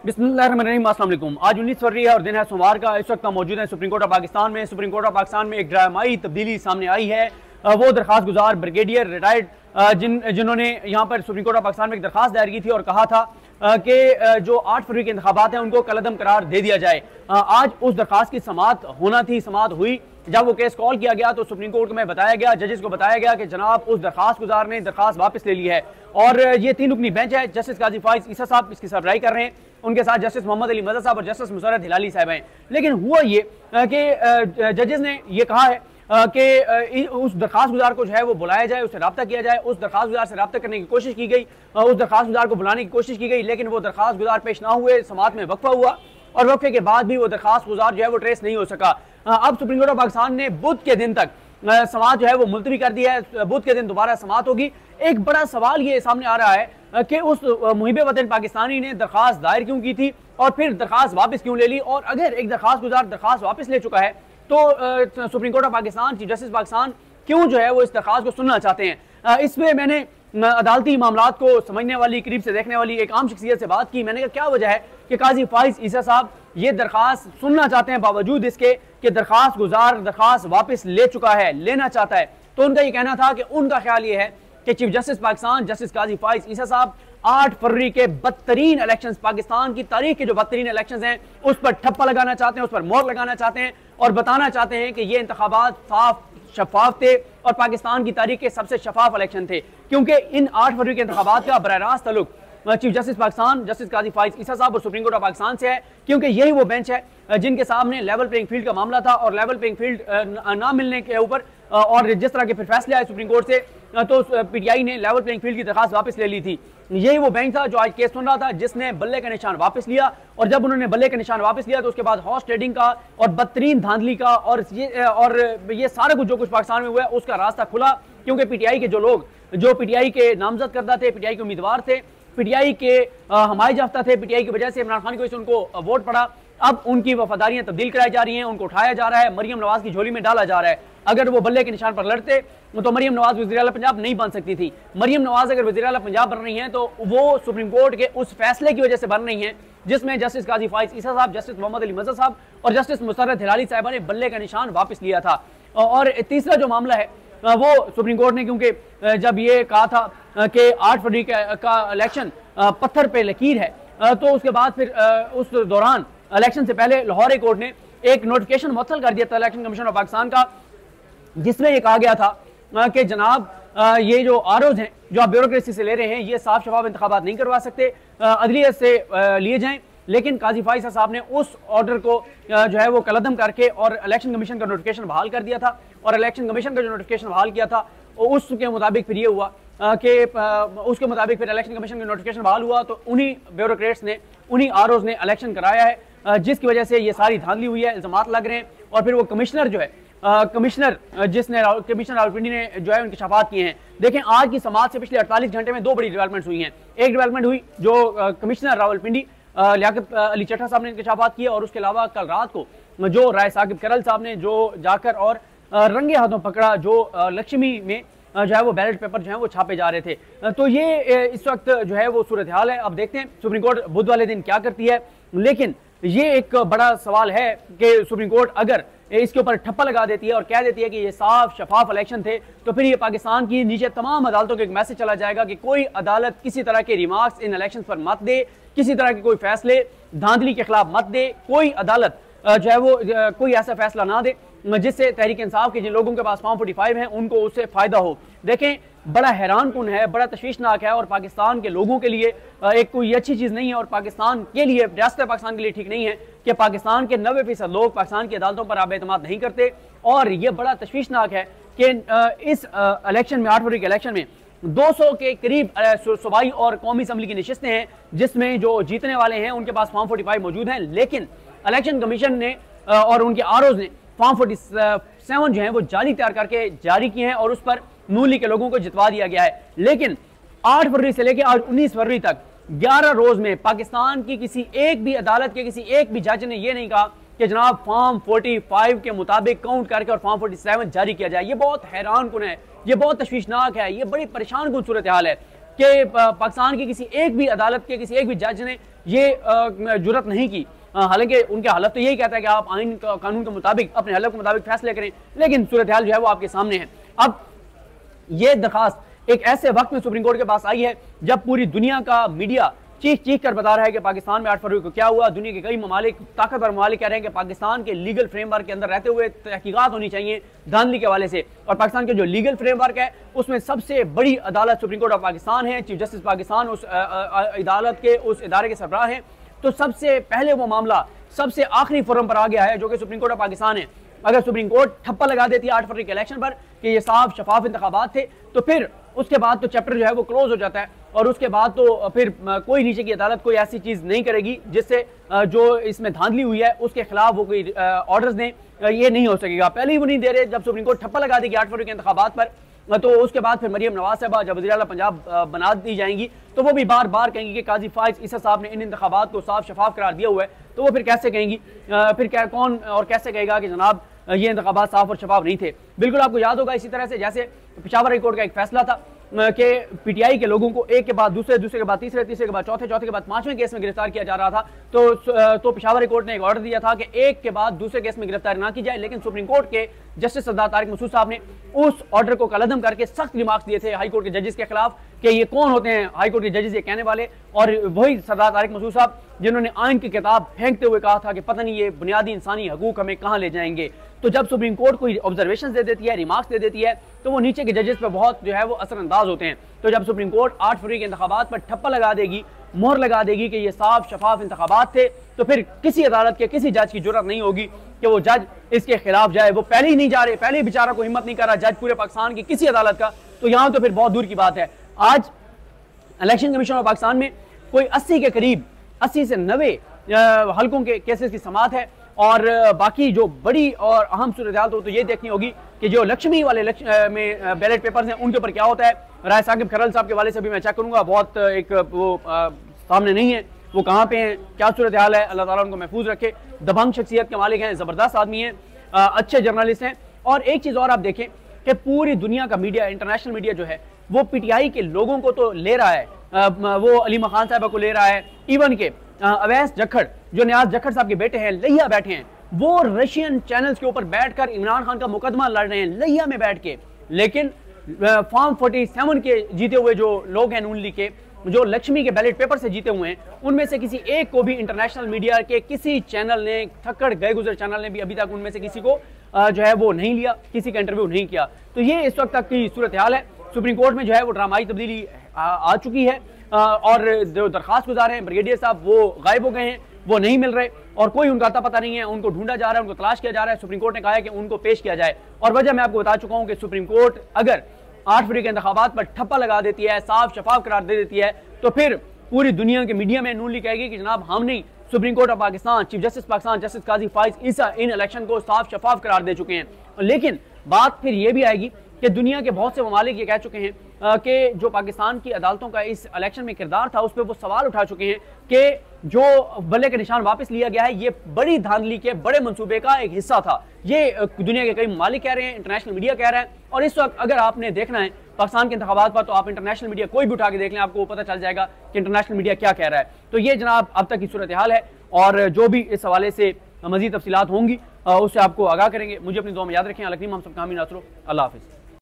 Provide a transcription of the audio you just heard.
बिस्मिल्लाहिर्रहमानिर्रहीम, अस्सलाम वालेकुम। आज 19 फरवरी है और दिन है सोमवार का। इस वक्त हम मौजूद हैं सुप्रीम कोर्ट ऑफ पाकिस्तान में। सुप्रीम कोर्ट ऑफ पाकिस्तान में एक ड्रामाई तब्दीली सामने आई है। वो दरखास्त गुजार ब्रिगेडियर रिटायर्ड जिन्होंने यहाँ पर सुप्रीम कोर्ट ऑफ पाकिस्तान में एक दरखास्त दायर की थी और कहा था कि जो 8 फरवरी के इंतखाबात हैं उनको कलअदम करार दे दिया जाए। आज उस दरखास्त की समाअत होना थी, समाअत हुई। जब वो केस कॉल किया गया तो सुप्रीम कोर्ट में बताया गया, जजेस को बताया गया कि जनाब उस दरखास्त गुजार ने दरखास्त वापस ले ली है। और ये 3 रुकनी बेंच है। जस्टिस काजी फाइज ईसा साहब इसकी सरबराही कर रहे हैं, उनके साथ जस्टिस मोहम्मद अली मज़ा साहब और जस्टिस मुसर्रत हिलाली साहब हैं। लेकिन हुआ ये कि जजेस ने ये कहा है कि उस दरखास्त गुजार को जो है वो बुलाया जाए, उससे रब्ता किया जाए। उस दरखास्त गुजार से रब्ता करने की कोशिश की गई, उस दरखास्त गुजार को बुलाने की कोशिश की गई, लेकिन वो दरखास्त गुजार पेश ना हुए। समाअत में वक्फा हुआ और वक्फे के बाद भी वो दरखास्त गुजार जो है वो ट्रेस नहीं हो सका। अब सुप्रीम कोर्ट ऑफ पाकिस्तान ने बुध के दिन तक समाअत जो है वो मुलतवी कर दिया है। बुध के दिन दोबारा समाअत होगी। एक बड़ा सवाल ये सामने आ रहा है कि उस मुहिब वतन पाकिस्तानी ने दरखास्त दायर क्यों की थी और फिर दरखास्त वापस क्यों ले ली। और अगर एक दरखास्त गुजार दरखास्त वापस ले चुका है तो supreme court of Pakistan, chief justice Pakistan क्यों जो है वो इस दरखास्त को सुनना चाहते हैं। इसमें मैंने अदालती मामलात को समझने वाली, करीब से देखने वाली एक आम शख्सियत से बात की। मैंने कहा क्या वजह है कि काजी फाइज ईसा साहब ये दरखास्त सुनना चाहते हैं बावजूद इसके कि दरखास्त गुजार दरखास्त वापस ले चुका है, लेना चाहता है। तो उनका ये कहना था कि उनका ख्याल ये है कि chief justice Pakistan justice Qazi Faez ईसा साहब 8 फरवरी के बदतरीन इलेक्शंस, पाकिस्तान की तारीख के जो बदतरीन इलेक्शंस हैं उस पर ठप्पा लगाना चाहते हैं, उस पर मोहर लगाना चाहते हैं और बताना चाहते हैं कि ये इंतखाबात साफ शफाफ थे और पाकिस्तान की तारीख के सबसे शफाफ इलेक्शन थे। क्योंकि इन 8 फरवरी के इंतखाबात का बराह रास्त ताल्लुक chief justice Pakistan justice Qazi Faez ईसा साहब और सुप्रीम कोर्ट ऑफ पाकिस्तान से है। क्योंकि यही वो बेंच है जिनके सामने लेवल प्लेइंग फील्ड का मामला था और लेवल प्लेइंग फील्ड ना मिलने के ऊपर और जिस तरह के फिर फैसले आए सुप्रीम कोर्ट से तो पीटीआई ने लेवल प्लेइंग फील्ड की दरखास्त वापस ले ली थी। यही वो बेंच था जो आज केस सुन रहा था, जिसने बल्ले का निशान वापस लिया। और जब उन्होंने बल्ले का निशान वापस लिया तो उसके बाद हॉर्स ट्रेडिंग का और बदतरीन धांधली का और ये सारा कुछ जो कुछ पाकिस्तान में हुआ है उसका रास्ता खुला। क्योंकि पीटीआई के जो लोग जो पीटीआई के नामजद करदा थे, पीटीआई के उम्मीदवार थे, पीटीआई के हमायत याफ्ता थे, पीटीआई की वजह से इमरान खान को उनको वोट पड़ा, अब उनकी वफादारियां तब्दील कराई जा रही हैं, उनको उठाया जा रहा है, मरियम नवाज की झोली में डाला जा रहा है। अगर वो बल्ले के निशान पर लड़ते तो मरियम नवाज वज़ीर आला पंजाब नहीं बन सकती थी। मरियम नवाज अगर वज़ीर आला पंजाब बन रही हैं तो वो सुप्रीम कोर्ट के उस फैसले की वजह से बन रही हैं जिसमें जस्टिस काजी फाइज ईसा साहब, जस्टिस मोहम्मद अली मज़ा साहब और जस्टिस मुसर्रत हिलाली साहिबा ने बल्ले का निशान वापस लिया था। और तीसरा जो मामला है वो सुप्रीम कोर्ट ने, क्योंकि जब ये कहा था कि 8 फरवरी का इलेक्शन पत्थर पे लकीर है तो उसके बाद फिर उस दौरान इलेक्शन से पहले लाहौर हाई कोर्ट ने एक नोटिफिकेशन मुअत्तल कर दिया था इलेक्शन कमीशन ऑफ पाकिस्तान का, जिसमें ये कहा गया था कि जनाब ये जो आरओज हैं जो आप ब्यूरोक्रेसी से ले रहे हैं ये साफ शफाफ इंतखाबात नहीं करवा सकते, अदलियत से लिए जाएं। लेकिन काजी फाइज साहब ने उस ऑर्डर को जो है वो कलअदम करके और इलेक्शन कमीशन का नोटिफिकेशन बहाल कर दिया था। और इलेक्शन कमीशन का जो नोटिफिकेशन बहाल किया था उसके मुताबिक फिर ये हुआ कि उसके मुताबिक फिर इलेक्शन कमीशन का नोटिफिकेशन बहाल हुआ तो उन्हीं ब्यूरोक्रेट्स ने, उन्हीं आरओज ने इलेक्शन कराया है, जिसकी वजह से ये सारी धांधली हुई है, इल्जामात लग रहे हैं। और फिर वो कमिश्नर जो है कमिश्नर रावलपिंडी ने जो है उनकी शफात किए हैं। देखें आज की समाअत से पिछले 48 घंटे में 2 बड़ी डेवलपमेंट्स हुई हैं। एक डेवलपमेंट हुई जो कमिश्नर रावलपिंडी लियाकत अली चट्टा साहब ने इंकशाफात किए और उसके अलावा कल रात को जो राय साकिब करल साहब ने जो जाकर और रंगे हाथों पकड़ा जो लक्ष्मी में जो है वो बैलेट पेपर जो है वो छापे जा रहे थे। तो ये इस वक्त जो है वो सूरत हाल है। अब देखते हैं सुप्रीम कोर्ट बुध वाले दिन क्या करती है। लेकिन ये एक बड़ा सवाल है कि सुप्रीम कोर्ट अगर इसके ऊपर ठप्पा लगा देती है और कह देती है कि ये साफ शफाफ इलेक्शन थे तो फिर ये पाकिस्तान की नीचे तमाम अदालतों को एक मैसेज चला जाएगा कि कोई अदालत किसी तरह के रिमार्क्स इन इलेक्शन पर मत दे, किसी तरह के कोई फैसले धांधली के खिलाफ मत दे, कोई अदालत जो है वो कोई ऐसा फैसला ना दे जिससे तहरीक इंसाफ के जिन लोगों के पास फॉर्म 45 है उनको उससे फायदा हो। देखें बड़ा हैरान कुन है, बड़ा तशवीशनाक है और पाकिस्तान के लोगों के लिए एक कोई अच्छी चीज़ नहीं है और पाकिस्तान के लिए, रियासत पाकिस्तान के लिए ठीक नहीं है कि पाकिस्तान के 90% लोग पाकिस्तान की अदालतों पर अब एतमाद नहीं करते। और ये बड़ा तशवीशनाक है कि इस इलेक्शन में 8 फरवरी के इलेक्शन में 200 के करीब सूबाई और कौमी असम्बली की नशिस्तें हैं जिसमें जो जीतने वाले हैं उनके पास फॉर्म 45 मौजूद हैं। लेकिन इलेक्शन कमीशन ने और उनके आरओज ने फॉर्म 47 जो है वो जाली तैयार करके जारी किए हैं और उस पर नून लीग के लोगों को जितवा दिया गया है। लेकिन 8 फरवरी से लेकर आज 19 फरवरी तक 11 रोज में पाकिस्तान की किसी एक भी अदालत के किसी एक भी जज ने यह नहीं कहा कि जनाब फॉर्म 45 के मुताबिक काउंट करके और फॉर्म 47 जारी किया जाए। ये बहुत हैरान कुन है, ये बहुत तशवीशनाक है, ये बड़ी परेशान कुन सूरत हाल है कि पाकिस्तान की किसी एक भी अदालत के किसी एक भी जज ने ये जुर्रत नहीं की। हालांकि उनके हलफ तो यही कहता है कि आप आइन कानून के मुताबिक अपने हलफ के मुताबिक फैसले करें, लेकिन सूरत हाल जो है वो आपके सामने है। अब ये दरखास्त एक ऐसे वक्त में सुप्रीम कोर्ट के पास आई है जब पूरी दुनिया का मीडिया चीख चीख कर बता रहा है कि पाकिस्तान में 8 फरवरी को क्या हुआ। दुनिया के कई ममालिक, ताकतवर ममालिक कह रहे हैं कि पाकिस्तान के लीगल फ्रेमवर्क के अंदर रहते हुए तहकीकात होनी चाहिए धांधली के हवाले से, और पाकिस्तान के जो लीगल फ्रेमवर्क है उसमें सबसे बड़ी अदालत सुप्रीम कोर्ट ऑफ पाकिस्तान है। चीफ जस्टिस पाकिस्तान उस अदालत के, उस इदारे के सरबराह हैं। तो सबसे पहले वो मामला सबसे आखिरी फोरम पर आ गया है जो कि सुप्रीम कोर्ट ऑफ पाकिस्तान है। अगर सुप्रीम कोर्ट ठप्पा लगा देती है 8 फरवरी के इलेक्शन पर कि ये साफ शफाफ इंतखाबात थे, तो फिर उसके बाद तो चैप्टर जो है वो क्लोज हो जाता है, और उसके बाद तो फिर कोई नीचे की अदालत कोई ऐसी चीज नहीं करेगी जिससे जो इसमें धांधली हुई है उसके खिलाफ वो कोई ऑर्डर्स दें, ये नहीं हो सकेगा। पहले ही वो नहीं दे रहे, जब सुप्रीम कोर्ट ठप्पा लगा देगी 8 फरवरी के इंतखाबात पर, तो उसके बाद फिर मरियम नवाज साहबा जब वज़ीर आला पंजाब बना दी जाएंगी तो वो भी बार बार कहेंगी कि काजी फाइज ईसा साहब ने इन इंतखाबात को साफ शफाफ करार दिया हुआ है। तो वो फिर कैसे कहेंगी, फिर क्या कौन और कैसे कहेगा कि जनाब ये इंतखाबात साफ और शफाफ नहीं थे। बिल्कुल आपको याद होगा इसी तरह से जैसे पेशावर हाई कोर्ट का एक फैसला था कि पीटीआई के लोगों को एक के बाद दूसरे, दूसरे के बाद तीसरे, तीसरे के बाद चौथे, चौथे के बाद पांचवें केस में गिरफ्तार किया जा रहा था। तो पेशावर हाई कोर्ट ने एक ऑर्डर दिया था कि एक के बाद दूसरे केस में गिरफ्तारी ना की जाए, लेकिन सुप्रीम कोर्ट के जस्टिस सरदार तारिक मसूद साहब ने उस ऑर्डर को कलअदम करके सख्त रिमार्क्स दिए थे हाई कोर्ट के जजेस के खिलाफ कि ये कौन होते हैं हाई कोर्ट के जजेस ये कहने वाले, और वही सरदार तारिक मसूद साहब जिन्होंने आइन की किताब फेंकते हुए कहा था कि पता नहीं ये बुनियादी इंसानी हकूक हमें कहां ले जाएंगे। तो जब सुप्रीम कोर्ट कोई ऑब्जर्वेशन दे देती है, रिमार्क्स दे देती है, तो वो नीचे के जजेस पे बहुत जो है वो असरअंदाज होते हैं। तो जब सुप्रीम कोर्ट 8 फरवरी के इंतखाबात पर ठप्पा लगा देगी, मोहर लगा देगी कि ये साफ शफाफ इंतखाबात थे, तो फिर किसी अदालत के किसी जज की जरूरत नहीं होगी कि वो जज इसके खिलाफ जाए। वो पहले ही नहीं जा रहे, पहले ही बेचारा को हिम्मत नहीं कर रहा जज पूरे पाकिस्तान की किसी अदालत का, तो यहाँ तो फिर बहुत दूर की बात है। आज इलेक्शन कमीशन ऑफ पाकिस्तान में कोई 80 के करीब 80 से 90 हल्कों के केसेस की समाअत है, और बाकी जो बड़ी और अहम सूरत हाल तो ये देखनी होगी कि जो लक्ष्मी वाले में बैलेट पेपर्स हैं उनके ऊपर क्या होता है। राय साकिब खरल साहब के वाले से भी मैं चेक करूंगा, बहुत एक वो सामने नहीं है, वो कहाँ पे हैं, क्या सूरत हाल है, अल्लाह ताला उनको महफूज रखे। दबंग शख्सियत के मालिक हैं, ज़बरदस्त आदमी हैं, अच्छे जर्नलिस्ट हैं। और एक चीज़ और आप देखें कि पूरी दुनिया का मीडिया, इंटरनेशनल मीडिया जो है वो पीटीआई के लोगों को तो ले रहा है, वो अलीमा खान साहबा को ले रहा है, इवन के अवैस जखड़ जो नियाज जखड़ साहब के बेटे हैं लहिया बैठे हैं, वो रशियन चैनल्स के ऊपर बैठकर इमरान खान का मुकदमा लड़ रहे हैं लहिया में बैठ के। लेकिन फॉर्म 47 के जीते हुए जो लोग हैं नून लीग के, जो लक्ष्मी के बैलेट पेपर से जीते हुए हैं, उनमें से किसी एक को भी इंटरनेशनल मीडिया के किसी चैनल ने, थक्कड़ गए गुजर चैनल ने भी अभी तक उनमें से किसी को जो है वो नहीं लिया, किसी का इंटरव्यू नहीं किया। तो ये इस वक्त तक की सूरत हाल है। सुप्रीम कोर्ट में जो है वो ड्रामाई तब्दीली आ चुकी है, और जो दरखास्त गुजार हैं ब्रिगेडियर साहब वो गायब हो गए हैं, वो नहीं मिल रहे, और कोई उनका अता पता नहीं है, उनको ढूंढा जा रहा है, उनको तलाश किया जा रहा है। सुप्रीम कोर्ट ने कहा है कि उनको पेश किया जाए, और वजह मैं आपको बता चुका हूं कि सुप्रीम कोर्ट अगर 8 फरवरी के इंतखाबात पर ठप्पा लगा देती है, साफ शफाफ करार दे देती है, तो फिर पूरी दुनिया के मीडिया में नून लीग कहेगी कि जनाब हम नहीं, supreme court of Pakistan, chief justice Pakistan justice Qazi Faez Isa इन इलेक्शन को साफ शफाफ करार दे चुके हैं। लेकिन बात फिर ये भी आएगी कि दुनिया के बहुत से ममालिक ये कह चुके हैं कि जो पाकिस्तान की अदालतों का इस इलेक्शन में किरदार था उस पर वो सवाल उठा चुके हैं कि जो बल्ले का निशान वापस लिया गया है ये बड़ी धांधली के बड़े मंसूबे का एक हिस्सा था। ये दुनिया के कई ममालिक कह रहे हैं, इंटरनेशनल मीडिया कह रहा है। और इस वक्त अगर आपने देखना है पाकिस्तान के इंतखाबात पर, तो आप इंटरनेशनल मीडिया कोई भी उठा के देख लें, आपको पता चल जाएगा कि इंटरनेशनल मीडिया क्या कह रहा है। तो ये जनाब अब तक की सूरत हाल है, और जो भी इस हवाले से मजीद तफसीलात होंगी उससे आपको आगाह करेंगे। मुझे अपनी दुआ में याद रखें। अलकरीम हम सब कामी नासरो। अल्लाह हाफिज़।